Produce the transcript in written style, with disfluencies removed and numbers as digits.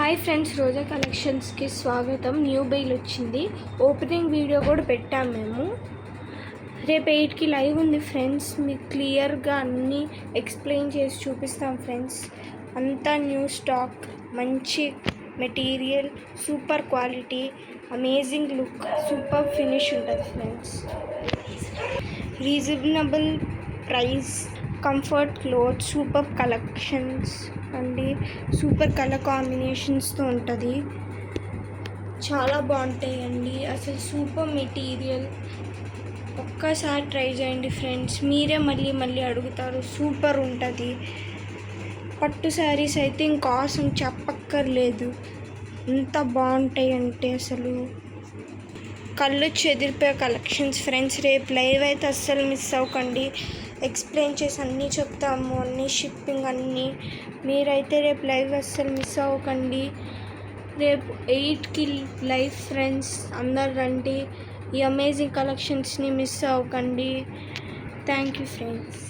Hi friends, రోజా కలెక్షన్స్కి స్వాగతం. New bail వచ్చింది. Opening video కూడా పెట్టాము మేము. రేపు 8కి లైవ్ ఉంది ఫ్రెండ్స్. మీకు క్లియర్గా అన్నీ ఎక్స్ప్లెయిన్ చేసి చూపిస్తాం ఫ్రెండ్స్. అంతా న్యూ స్టాక్, మంచి material, super quality, amazing look, super finish ఉంటుంది friends. Reasonable price, comfort cloth, super collections అండి. సూపర్ కలర్ కాంబినేషన్స్తో ఉంటుంది. చాలా బాగుంటాయండి. అసలు సూపర్ మెటీరియల్. ఒక్కసారి ట్రై చేయండి ఫ్రెండ్స్, మీరే మళ్ళీ మళ్ళీ అడుగుతారు. సూపర్ ఉంటుంది. పట్టు శారీస్ అయితే ఇంకా అవసరం చెప్పక్కర్లేదు. ఎంత బాగుంటాయి అంటే అసలు కళ్ళు చెదిరిపోయే కలెక్షన్స్ ఫ్రెండ్స్. రేపు లైవ్ అయితే అస్సలు మిస్ అవ్వకండి. ఎక్స్ప్లెయిన్ చేసి అన్నీ చెప్తాము, అన్నీ షిప్పింగ్ అన్నీ. మీరైతే రేపు లైవ్ అస్సలు మిస్ అవ్వకండి. రేపు 8కి లైవ్ ఫ్రెండ్స్. అందరు రండి. ఈ అమేజింగ్ కలెక్షన్స్ని మిస్ అవ్వకండి. Thank you friends.